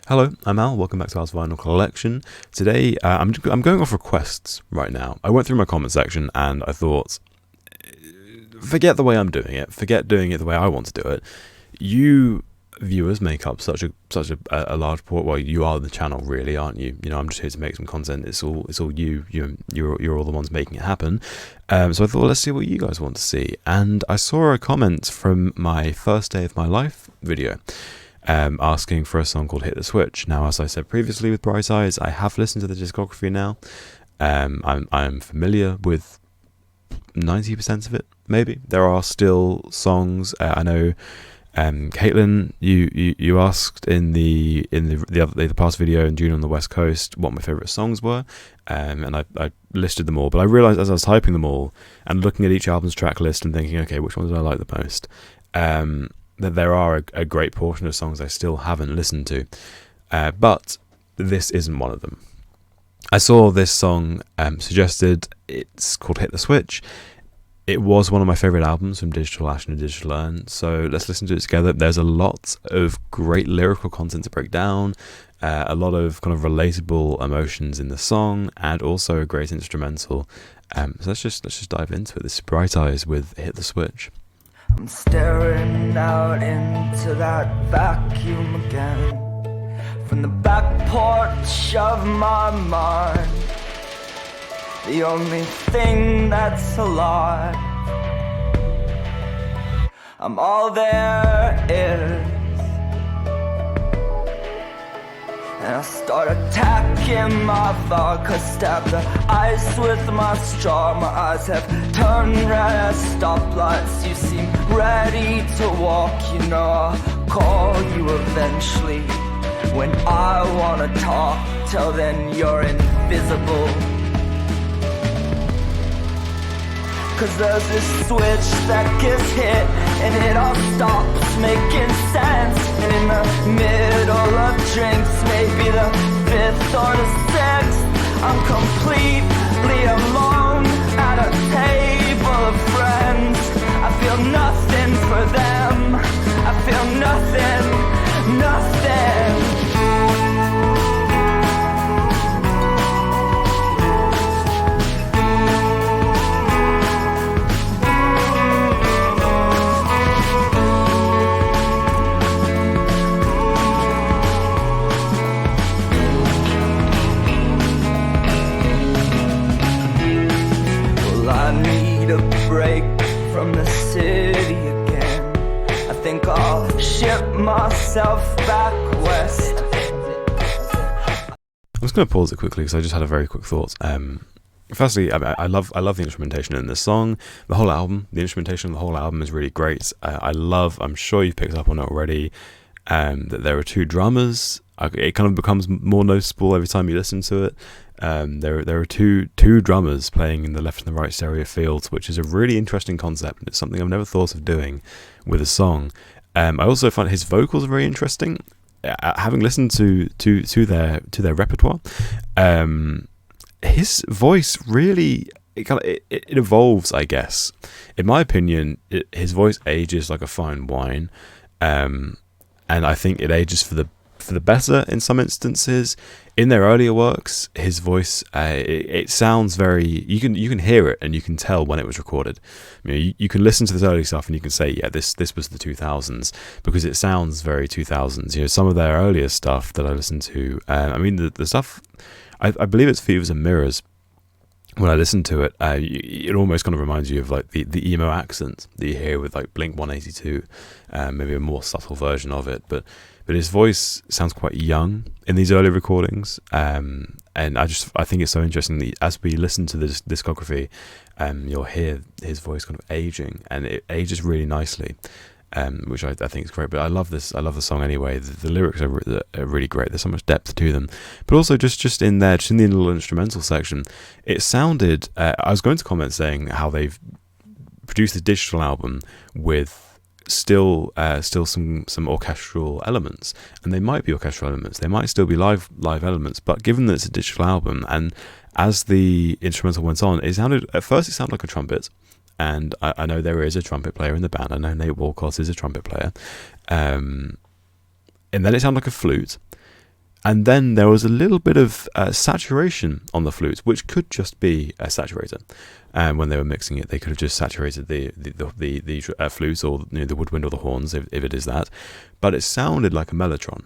Hello, I'm Al. Welcome back to Al's Vinyl Collection. Today, I'm going off requests right now. I went through my comment section and I thought, forget the way I'm doing it. Forget doing it the way I want to do it. You viewers make up such a large part. Well, you are the channel, really, aren't you? You know, I'm just here to make some content. It's all you. You're all the ones making it happen. So I thought, let's see what you guys want to see. And I saw a comment from my first day of my life video. Asking for a song called Hit the Switch. Now, as I said previously with Bright Eyes, I have listened to the discography now. I'm familiar with 90% of it, maybe. There are still songs. I know, Caitlin, you asked in the past video in June on the West Coast what my favourite songs were, and I listed them all. But I realised as I was typing them all and looking at each album's track list and thinking, okay, which ones did I like the most? That there are a great portion of songs I still haven't listened to, but this isn't one of them. I saw this song suggested. It's called Hit the Switch. It was one of my favourite albums from Digital Urn and Digital Urn, so let's listen to it together. There's a lot of great lyrical content to break down, a lot of kind of relatable emotions in the song, and also a great instrumental. So let's just dive into it. This is Bright Eyes with Hit the Switch. I'm staring out into that vacuum again, from the back porch of my mind. The only thing that's alive, I'm all there is. And I start attacking my vodka, stab the ice with my straw. My eyes have turned red as stoplights. You seem ready to walk, you know I'll call you eventually when I wanna talk. Till then you're invisible. Cause there's this switch that gets hit and it all stops making sense. And in the middle of drinks, maybe the 5th or the 6th, I'm completely alone at a table of friends. I feel nothing for them. I feel nothing, nothing. Break from the city again. I think I'll ship myself back west. I'm just going to pause it quickly because I just had a very quick thought. Firstly, I love the instrumentation in this song. The whole album, the instrumentation of the whole album is really great. I'm sure you've picked up on it already, that there are 2 drummers. It kind of becomes more noticeable every time you listen to it. There are two drummers playing in the left and the right stereo fields, which is a really interesting concept, and it's something I've never thought of doing with a song. I also find his vocals very interesting. Having listened to their repertoire, his voice really it evolves, I guess. In my opinion, his voice ages like a fine wine, and I think it ages for the better in some instances. In their earlier works, his voice it sounds very, you can hear it and you can tell when it was recorded. You know, you can listen to this early stuff and you can say, yeah, this was the 2000s, because it sounds very 2000s. You know, some of their earlier stuff that I listened to, I mean the stuff, I believe it's Fevers and Mirrors. When I listen to it, it almost kind of reminds you of like the emo accent that you hear with like Blink 182, maybe a more subtle version of it, but his voice sounds quite young in these early recordings, and I think it's so interesting that as we listen to this discography, you'll hear his voice kind of aging, and it ages really nicely, which I think is great. But I love the song anyway. The lyrics are really great. There's so much depth to them, but also just in there, just in the little instrumental section, it sounded. I was going to comment saying how they've produced a digital album with still some orchestral elements, and they might be orchestral elements, they might still be live elements, but given that it's a digital album, and as the instrumental went on, it sounded like a trumpet, and I know there is a trumpet player in the band. I know Nate Walcott is a trumpet player, and then it sounded like a flute, And then there was a little bit of saturation on the flutes, which could just be a saturator. And when they were mixing it, they could have just saturated the flutes, or the woodwind or the horns, if it is that. But it sounded like a mellotron,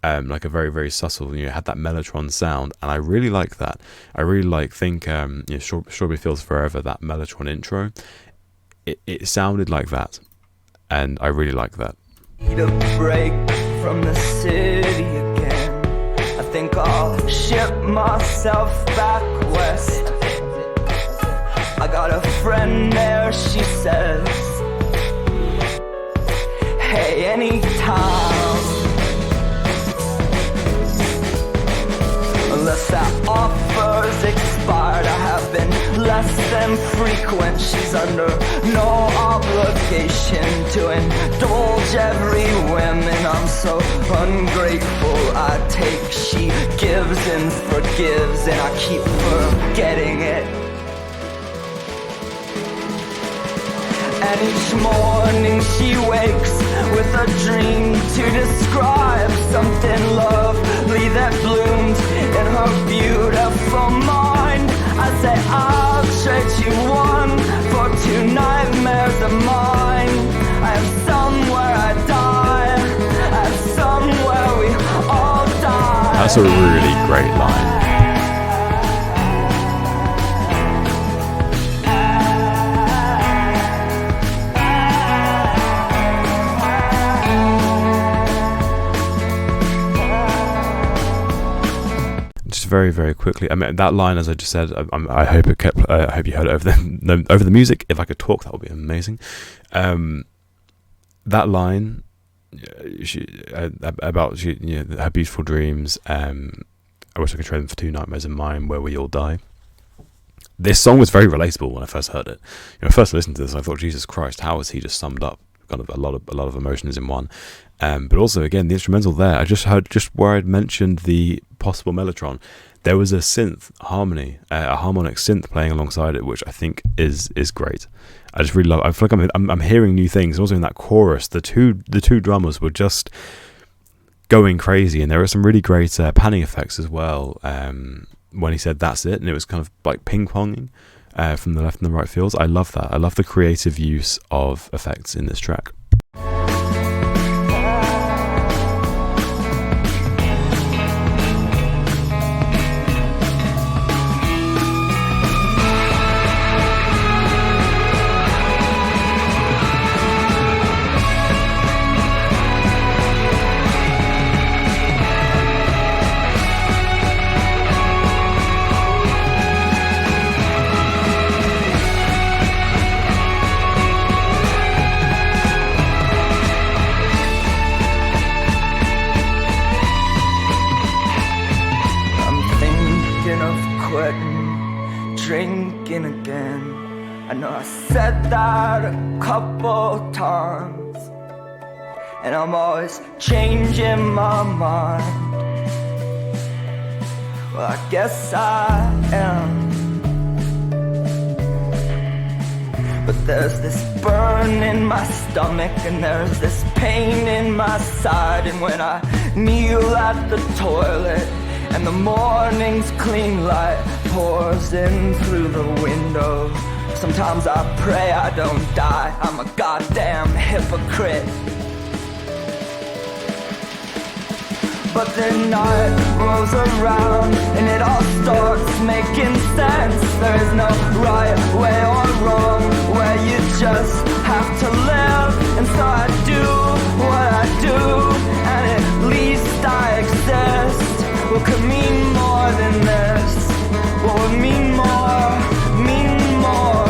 like a very, very subtle. It had that mellotron sound, and I really like that. I really think Strawberry Fields Forever, that mellotron intro. It sounded like that, and I really like that. Need a break from the city again. I think I'll ship myself back west. I got a friend there, she says, hey, anytime. Unless that offer's expired, I have been less than frequent. She's under no obligation to indulge every whim, and I'm so ungrateful. I take, she gives and forgives, and I keep forgetting it. And each morning she wakes with a dream to describe something lovely that bloomed in her beautiful mind. I say I'll trade you one for two nightmares of mine. I am somewhere I die, I am somewhere we all die. That's a really great line. Very, very quickly. I mean, that line, as I just said, I hope it kept. I hope you heard it over the music. If I could talk, that would be amazing. That line, about her beautiful dreams. I wish I could trade them for two nightmares of mine, where we all die. This song was very relatable when I first heard it. First listened to this, I thought, Jesus Christ, how has he just summed up kind of a lot of emotions in one? But also, again, the instrumental there, I just heard, just where I'd mentioned the possible mellotron, there was a synth harmony, a harmonic synth playing alongside it, which I think is great. I just really love. I feel like I'm hearing new things. Also in that chorus, the two drummers were just going crazy, and there are some really great panning effects as well. When he said "that's it," and it was kind of like ping ponging from the left and the right fields. I love that. I love the creative use of effects in this track. Drinking again. I know I said that a couple times, and I'm always changing my mind. Well, I guess I am. But there's this burn in my stomach, and there's this pain in my side. And when I kneel at the toilet and the morning's clean light pours in through the window, sometimes I pray I don't die. I'm a goddamn hypocrite. But the night rolls around and it all starts making sense. There is no right way or wrong, where you just have to live. And so I do what I do, and at least I exist. What could mean more than this? What would mean more, mean more?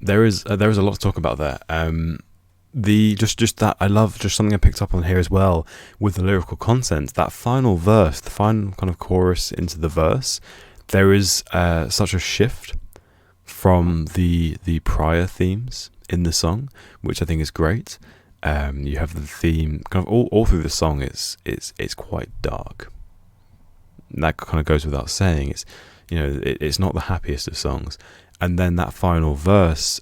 There is a lot to talk about there. The just that I love, just something I picked up on here as well with the lyrical content. That final verse, the final kind of chorus into the verse, there is such a shift from the prior themes in the song, which I think is great. You have the theme kind of all through the song. It's quite dark. And that kind of goes without saying. It's, you know, it's not the happiest of songs. And then that final verse,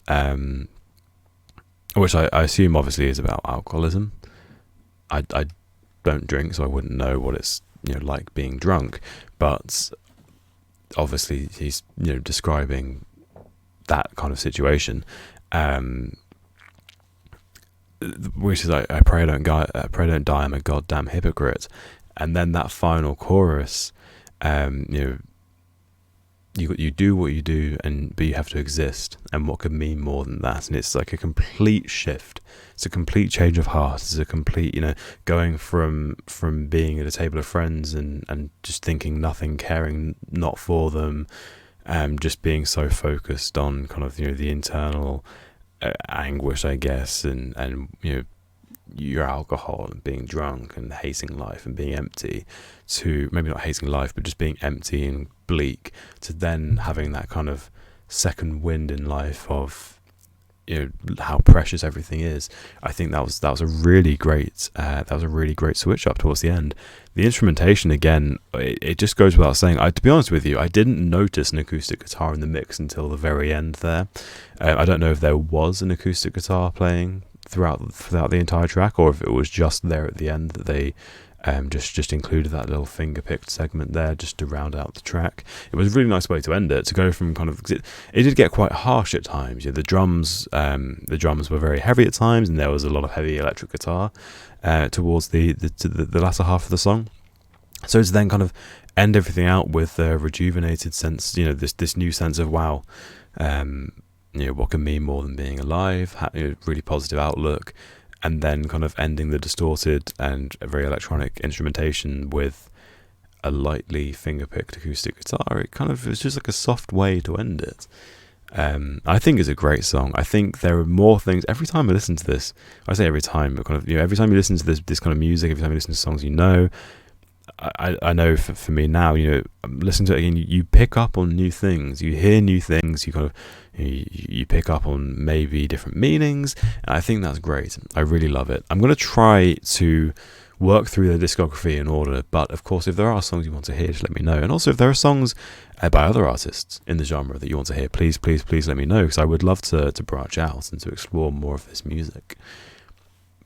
which I assume obviously is about alcoholism. I don't drink, so I wouldn't know what it's, you know, like being drunk. But obviously he's, you know, describing that kind of situation. Which is like, I pray I don't die, I'm a goddamn hypocrite. And then that final chorus, you know, you do what you do, but you have to exist, and what could mean more than that? And it's like a complete shift. It's a complete change of heart. It's a complete, you know, going from being at a table of friends and just thinking nothing, caring not for them, just being so focused on kind of, you know, the internal anguish, I guess, and you know, your alcohol and being drunk and hating life and being empty, to maybe not hating life, but just being empty and bleak, to then having that kind of second wind in life of, you know, how precious everything is. I think that was a really great switch up towards the end. The instrumentation, again, it just goes without saying. To be honest with you, I didn't notice an acoustic guitar in the mix until the very end there. I don't know if there was an acoustic guitar playing throughout the entire track, or if it was just there at the end that they just included that little finger picked segment there just to round out the track. It was a really nice way to end it, to go from kind of, it did get quite harsh at times. You know, the drums were very heavy at times, and there was a lot of heavy electric guitar towards the latter half of the song. So it's then kind of end everything out with a rejuvenated sense, you know, this new sense of, wow, you know, what can mean more than being alive, you know, really positive outlook. And then kind of ending the distorted and very electronic instrumentation with a lightly finger-picked acoustic guitar. It's just like a soft way to end it. I think it's a great song. I think there are more things. Every time I listen to this, I say every time, but kind of, you know, every time you listen to this kind of music, every time you listen to songs, you know, I know for me now, you know, I'm listening to it again, you pick up on new things, you hear new things, you kind of, you pick up on maybe different meanings, and I think that's great. I really love it. I'm going to try to work through the discography in order, but of course, if there are songs you want to hear, just let me know. And also, if there are songs by other artists in the genre that you want to hear, please let me know, because I would love to branch out and to explore more of this music.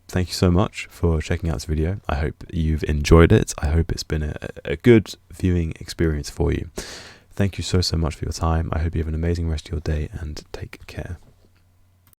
Thank you so much for checking out this video. I hope you've enjoyed it. I hope it's been a good viewing experience for you. Thank you so much for your time. I hope you have an amazing rest of your day, and take care.